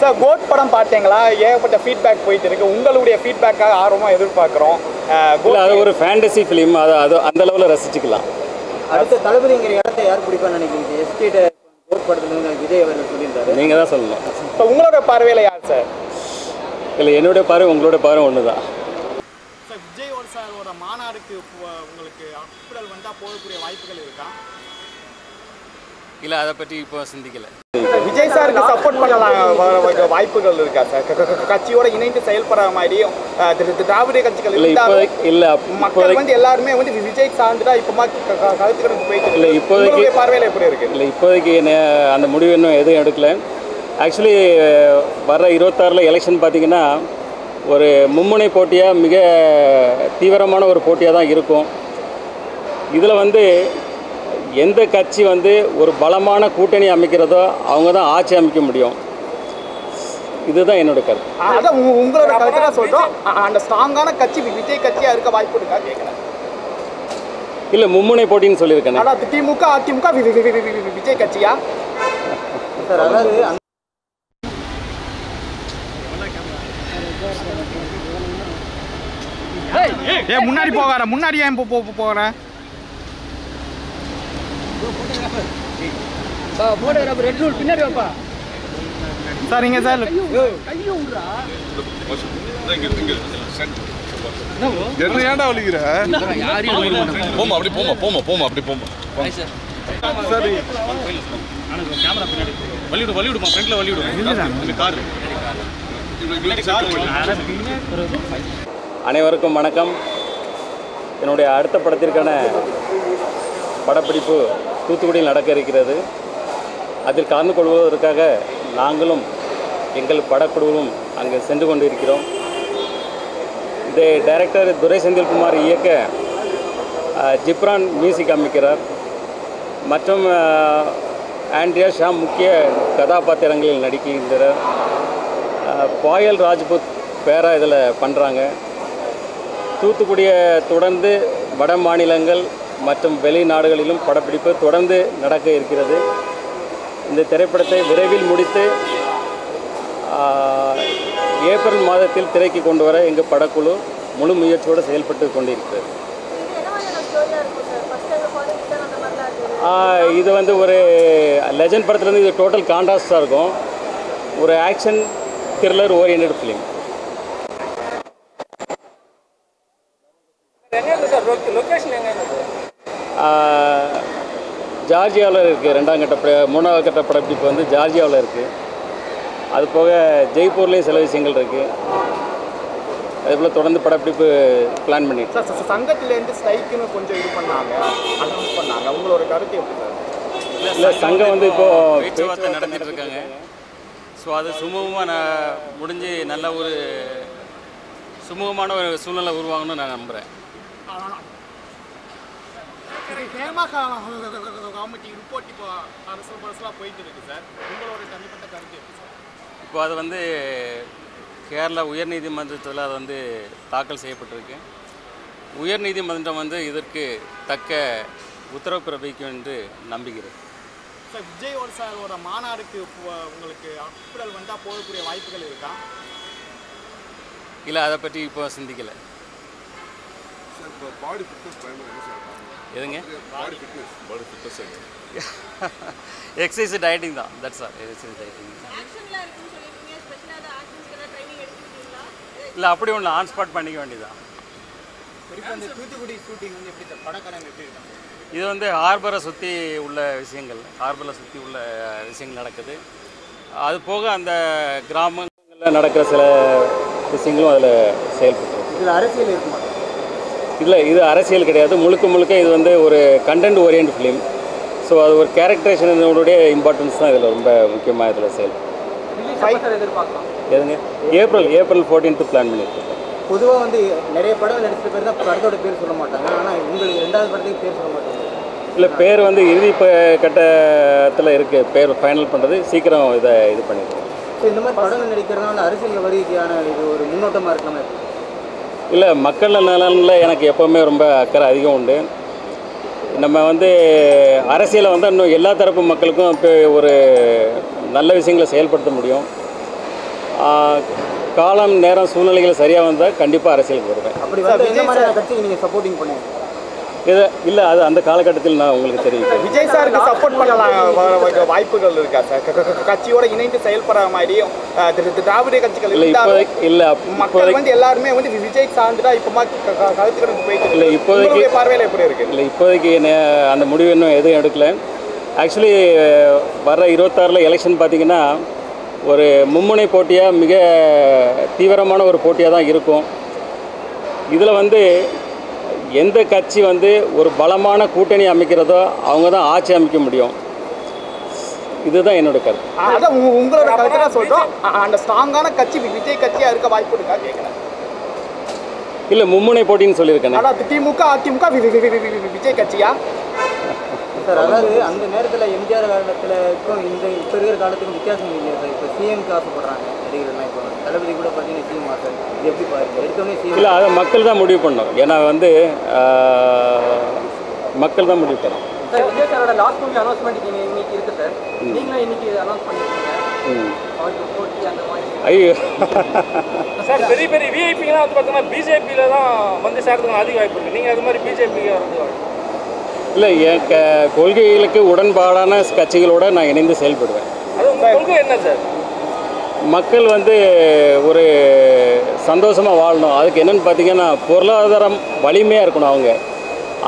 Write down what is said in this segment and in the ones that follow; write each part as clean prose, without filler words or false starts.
Sir code படம் பார்த்தீங்களா? ஏகப்பட்ட ஃபீட்பேக் போயிட்டு இருக்கு. உங்களுடைய ஃபீட்பேக்காக ஆர்வமாக எதிர்பார்க்குறோம். அது ஒரு ஃபேண்டசி ஃபிலிம், அது அந்த லெவலில் ரசிச்சுக்கலாம். அடுத்த தளபதிங்கிற இடத்த யார் பிடிப்பான்னு நினைக்கிறீங்க? எஸ்கேட்ட கோட் படத்துல விஜய் அவர்கள் சொல்லியிருந்தாரு. நீங்கள் தான் சொல்லணும். இப்போ உங்களோட பார்வையில் யார் சார்? இல்லை, என்னுடைய பார்வை உங்களோட பார்வை ஒன்று தான். சார் விஜய் சாரோட மாநாடுக்கு உங்களுக்கு அப்புறம் வந்தால் போகக்கூடிய வாய்ப்புகள் இருக்கா? இல்லை, அதை பற்றி இப்போ சிந்திக்கலை. விஜய் சாருக்கு சப்போர்ட் பண்ணலாம் வாய்ப்புகள் இருக்கா சார்? கட்சியோட இணைந்து செயல்படுற மாதிரியும் திராவிட கட்சிகள் இல்லை, மக்கள் வந்து எல்லாருமே வந்து விஜய் சார்ந்துட்டா இப்போ கருத்துக்களுக்கு போயிட்டு இல்லை. இப்போதைக்கு பார்வையில் எப்படி இருக்கு? இல்லை, இப்போதைக்கு அந்த முடிவு இன்னும் எதுவும் எடுக்கல. ஆக்சுவலி வர 26 எலெக்ஷன் பார்த்திங்கன்னா ஒரு மும்முனை போட்டியாக, மிக தீவிரமான ஒரு போட்டியாக தான் இருக்கும். இதில் வந்து எந்த கட்சி வந்து ஒரு பலமான கூட்டணி அமைக்கிறதோ அவங்க தான் ஆட்சி அமைக்க முடியும். இதுதான் என்னோட கருத்து. அதான் உங்களோட கருத்து தான் சொல்கிறோம். அந்த ஸ்ட்ராங்கான கட்சி விஜய் கட்சியாக இருக்க வாய்ப்பு இருக்கா கேட்குறேன். இல்லை, மும்முனை போட்டின்னு சொல்லியிருக்கேன். ஆனால் திமுக அதிமுக விஜய் கட்சியா சார்? அதாவது முன்னாடி போகிற முன்னாடி ஏன் போகிற பின்னாடி வாப்பா. சரிங்க சார். ஏன்டா வலிக்கிற? போமா அப்படி போமா அப்படி போமா. சரி, வலிவிடுமா ஃப்ரண்ட்ல வலிவிடு. கார் அனைவருக்கும் வணக்கம். என்னுடைய அடுத்த படத்திற்கான படப்பிடிப்பு தூத்துக்குடியில் நடக்க இருக்கிறது. அதில் கலந்து கொள்வதற்காக நாங்களும் எங்கள் படக்குழுவும் அங்கே சென்று கொண்டிருக்கிறோம். இதை டைரக்டர் துரை செந்தில்குமார் இயக்க ஜிப்ரான் மியூசிக் அமைக்கிறார். மற்றும் ஆண்ட்ரியா ஷாம் முக்கிய கதாபாத்திரங்களில் நடிக்கின்றனர். பாயல் ராஜ்புத் பேரா இதில் பண்ணுறாங்க. தூத்துக்குடியை தொடர்ந்து வட மாநிலங்கள் மற்றும் வெளிநாடுகளிலும் படப்பிடிப்பு தொடர்ந்து நடக்க இருக்கிறது. இந்த திரைப்படத்தை விரைவில் முடித்து ஏப்ரல் மாதத்தில் திரைக்கு கொண்டு வர எங்கள் படக்குழு முழு முயற்சியோடு செயல்பட்டு கொண்டிருக்கிறது. இது வந்து ஒரு லெஜண்ட் படத்துலேருந்து இது டோட்டல் கான்ட்ராஸ்டாக இருக்கும். ஒரு ஆக்ஷன் த்ரில்லர் ஓரியன்ட் ஃபிலிம். ஜார்ஜியாவில் இருக்குது. 2ஆம் கட்ட 3ஆவது கட்ட படப்பிடிப்பு வந்து ஜார்ஜியாவில் இருக்குது. அது போக ஜெய்ப்பூர்லேயும் சில விஷயங்கள் இருக்குது. அதேபோல் தொடர்ந்து படப்பிடிப்பு பிளான் பண்ணிட்டு சங்கத்திலேருந்து ஸ்ட்ரைக்குன்னு கொஞ்சம் இது பண்ணாங்க, அனௌன்ஸ் பண்ணாங்க. உங்களோட கருத்து எப்படி சார்? இல்லை, சங்கம் வந்து இப்போது பேச்சுவார்த்தை நடந்துட்டு இருக்காங்க. ஸோ அது சுமூகமாக முடிஞ்சு நல்ல ஒரு சுமூகமான ஒரு சூழ்நிலை உருவாகணும்னு நான் நம்புகிறேன். ரிப்போர்ட் இப்போ அரசு போயிட்டு இருக்கு சார். உங்களோட தனிப்பட்ட கருத்து எப்படி சார்? இப்போ அது வந்து கேரளா உயர்நீதிமன்றத்தில் அது வந்து தாக்கல் செய்யப்பட்டிருக்கு. உயர்நீதிமன்றம் வந்து இதற்கு தக்க உத்தரவு பிறப்பிக்கும் என்று நம்புகிறேன். சார் விஜய் சாரோட மாநாடுக்கு உங்களுக்கு அப்புறம் வந்தால் போகக்கூடிய வாய்ப்புகள் இருக்கா? இல்லை, அதை பற்றி இப்போ சிந்திக்கலை. எதுங்க? எக்ஸசைஸ் டயட்டிங் தான். That's all. Exercise dieting. இல்லை, அப்படி ஒன்று ஆன் ஸ்பாட் பண்ணிக்க வேண்டியதான். இது வந்து ஹார்பரை சுற்றி உள்ள விஷயங்கள், ஹார்பரில் சுற்றி உள்ள விஷயங்கள் நடக்குது. அது போக அந்த கிராமங்களில் நடக்கிற சில விஷயங்களும் அதில் செயல்பட்டு. இதில் அரசியல் இருக்குமா? இல்லை, இது அரசியல் கிடையாது. முழுக்க இது வந்து ஒரு கண்டென்ட் ஓரியன்ட் ஃபிலிம். ஸோ அது ஒரு கேரக்டரைசேஷனுடைய இம்பார்ட்டன்ஸ் தான் இதில் ரொம்ப முக்கியமாக இதில் செயல்படும். எதுங்க? ஏப்ரல் 14th பிளான் பண்ணியிருக்கோம். பொதுவாக வந்து நிறைய படம் நடித்த பேர் தான் படத்தோட பேர் சொல்ல மாட்டாங்க. ஆனால் உங்களுக்கு 2வது படத்துக்கு பேர் சொல்ல மாட்டாங்க. இல்லை, பேர் வந்து இறுதி கட்டத்தில் இருக்குது. பேர் ஃபைனல் பண்ணுறது சீக்கிரம் இதை இது பண்ணியிருக்கோம். ஸோ இந்த மாதிரி படங்கள் நடிக்கிறதுனால அரசியல் வருகைக்கான இது ஒரு முன்னோட்டமாக இருக்கலாமே. இல்லை, மக்கள் நலனில் எனக்கு எப்போவுமே ரொம்ப அக்கறை அதிகம் உண்டு. நம்ம வந்து அரசியலை வந்து இன்னும் எல்லா தரப்பு மக்களுக்கும் இப்போ ஒரு நல்ல விஷயங்களை செயல்படுத்த முடியும். காலம் நேரம் சூழ்நிலைகள் சரியாக வந்தால் கண்டிப்பாக அரசியலுக்கு வருவேன். அப்படி வந்து எந்த மாதிரியான கட்சிக்கு நீங்கள் சப்போர்ட்டிங் பண்ணுங்க? இது இல்லை, அது அந்த காலகட்டத்தில் நான் உங்களுக்கு தெரிவிக்கிறேன். விஜய் சாருக்கு சப்போர்ட் பண்ணலாம் வாய்ப்புகள் இருக்கா சார்? கட்சியோட இணைந்து செயல்படுற மாதிரியும் திராவிட கட்சிகள் இல்லை, மக்கள் வந்து எல்லாருமே வந்து விஜய் சார்ந்துட்டா இப்போ கருத்து கணக்கு போயிட்டு இல்லை. இப்போதைக்கு பார்வையில் எப்படி இருக்கு? இல்லை, இப்போதைக்கு அந்த முடிவு இன்னும் எதுவும் எடுக்கல. ஆக்சுவலி வர 26 எலெக்ஷன் பார்த்திங்கன்னா ஒரு மும்முனை போட்டியாக மிக தீவிரமான ஒரு போட்டியாக தான் இருக்கும். இதில் வந்து எந்த கட்சி வந்து ஒரு பலமான கூட்டணி அமைக்கிறதோ அவங்க தான் ஆட்சி அமைக்க முடியும். இதுதான் என்னோட கருத்து. அதான் உங்களோட கருத்து தான் சொல்கிறோம். அந்த ஸ்ட்ராங்கான கட்சி விஜய் கட்சியாக இருக்க வாய்ப்பு இருக்கா கேட்குறேன். இல்லை, மும்முனை போட்டின்னு சொல்லியிருக்கேன். அதாவது திமுக அதிமுக விஜய் கட்சியா சார்? அதாவது அந்த நேரத்தில் எம்ஜிஆர் காலத்துக்கும் இந்த இப்போ இருக்கிற காலத்துக்கும் வித்தியாசம் இல்லையா சார்? இப்போ சிஎம்க்கு ஆசைப்படுறாங்க நடிகர்கள்லாம். இப்போ தளபதி கூட பார்த்தீங்கன்னா சிஎம் ஆசை. இது எப்படி பாருங்க? எடுத்தோடனே சிஎம் இல்லை, அதை மக்கள் தான் முடிவு பண்ணணும். ஏன்னா வந்து மக்கள் தான் முடிவு பண்ணணும். சார், விஜய் சாரோட லாஸ்ட் மூவி அனௌன்ஸ்மெண்ட் இன்னைக்கு இருக்கு சார். நீங்களும் இன்னைக்கு அனௌன்ஸ் பண்ணிருக்கீங்க. ஐயோ சார், பெரிய பெரிய விஐபிலாம் வந்து பார்த்தீங்கன்னா பிஜேபியில் தான் வந்து சேர்றதுக்கு அதிக வாய்ப்பு இருக்குது. நீங்கள் அது மாதிரி பிஜேபிக்கு வந்து இல்லை, என் கொள்கைகளுக்கு உடன்பாடான கட்சிகளோடு நான் இணைந்து செயல்படுவேன். அது உங்கள் கொள்கை என்ன சார்? மக்கள் வந்து ஒரு சந்தோஷமாக வாழணும். அதுக்கு என்னென்னு பார்த்தீங்கன்னா பொருளாதாரம் வலிமையாக இருக்கணும். அவங்க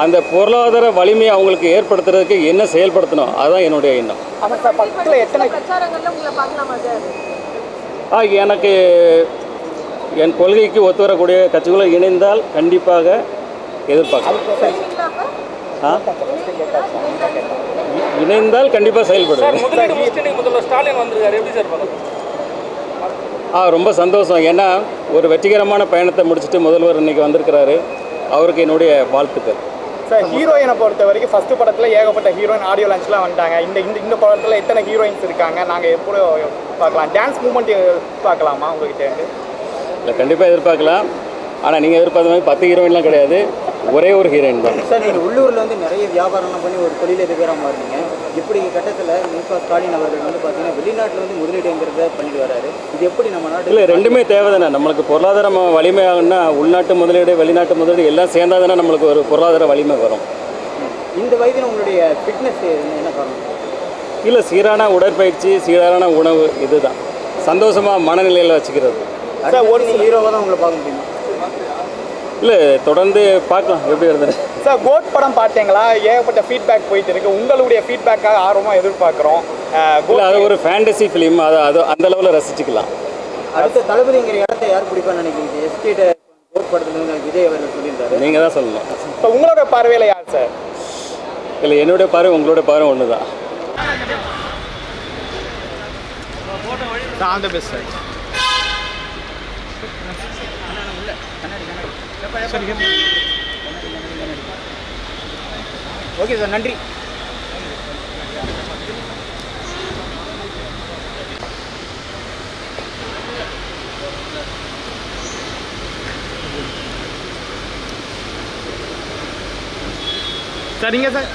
அந்த பொருளாதார வலிமையை அவங்களுக்கு ஏற்படுத்துறதுக்கு என்ன செயல்படுத்தணும், அதுதான் என்னுடைய எண்ணம். எனக்கு என் கொள்கைக்கு ஒத்து வரக்கூடிய கட்சிகளை இணைந்தால் கண்டிப்பாக எதிர்பார்க்கலாம். இணைந்தால் கண்டிப்பாக செயல்படுவேன். முதல்வர் ஸ்டாலின் வந்திருக்காரு, எப்படி சார் பார்க்கலாம்? ரொம்ப சந்தோஷம். ஏன்னா ஒரு வெற்றிகரமான பயணத்தை முடிச்சுட்டு முதல்வர் இன்னைக்கு வந்திருக்கிறாரு. அவருக்கு என்னுடைய வாழ்த்துக்கள். சார், ஹீரோயினை பொறுத்த வரைக்கும் ஃபஸ்ட்டு படத்தில் ஏகப்பட்ட ஹீரோயின் ஆடியோ லான்ச்லாம் வந்துட்டாங்க. இந்த படத்தில் எத்தனை ஹீரோயின்ஸ் இருக்காங்க? நாங்கள் எப்போ பார்க்கலாம்? டான்ஸ் மூமெண்ட் பார்க்கலாமா உங்ககிட்ட? இல்லை, கண்டிப்பாக எதிர்பார்க்கலாம். ஆனால் நீங்கள் எதிர்பார்த்த மாதிரி 10 ஹீரோயின்லாம் கிடையாது, ஒரே ஒரு ஹீரோயின் தான். சார், நீங்கள் உள்ளூரில் வந்து நிறைய வியாபாரம்லாம் பண்ணி ஒரு தொழிலதிபராக இருந்தீங்க. இப்படி கட்டத்தில் முக ஸ்டாலின் அவர்கள் வந்து பார்த்தீங்கன்னா வெளிநாட்டில் வந்து முதலீடுங்கிறத பண்ணிட்டு வராரு. இது எப்படி நம்ம நாட்டில்? இல்லை, ரெண்டுமே தேவை தானே. நம்மளுக்கு பொருளாதாரம் வலிமையாகணும்னா உள்நாட்டு முதலீடு வெளிநாட்டு முதலீடு எல்லாம் சேர்ந்தால் தானே நம்மளுக்கு ஒரு பொருளாதார வலிமை வரும். இந்த வயதில் உங்களுடைய ஃபிட்னஸ் என்ன காரணம்? இல்லை, சீரான உடற்பயிற்சி, சீரான உணவு, இதுதான் சந்தோஷமாக மனநிலையில் வச்சுக்கிறது. சார், ஒரு ஹீரோவாக தான் உங்களை பார்க்க முடியும். இல்லை, தொடர்ந்து பார்க்கலாம் எப்படி இருந்தது. சார், கோட் படம் பார்த்தீங்களா? ஏகப்பட்ட ஃபீட்பேக் போயிட்டு இருக்கு. உங்களுடைய ஃபீட்பேக்காக ஆர்வமாக எதிர்பார்க்குறோம். இல்லை, அது ஒரு ஃபேண்டசி ஃபிலிம். அது அந்த அளவில் ரசிச்சுக்கலாம். அடுத்த தளபதிங்கிற இடத்த யார் பிடிப்பான்னு நினைக்கிறீங்க? எஸ்டேட்டை கோட் படத்தில் விஜய் அவர்கள் சொல்லியிருந்தாரு. நீங்கள் தான் சொல்லணும். இப்போ உங்களோட பார்வையில் யார் சார்? இல்லை, என்னுடைய பார்வை உங்களோட பார்வை ஒன்று தான். All the best sir. Okay sir, நன்றி. சார், நீங்கள் சார்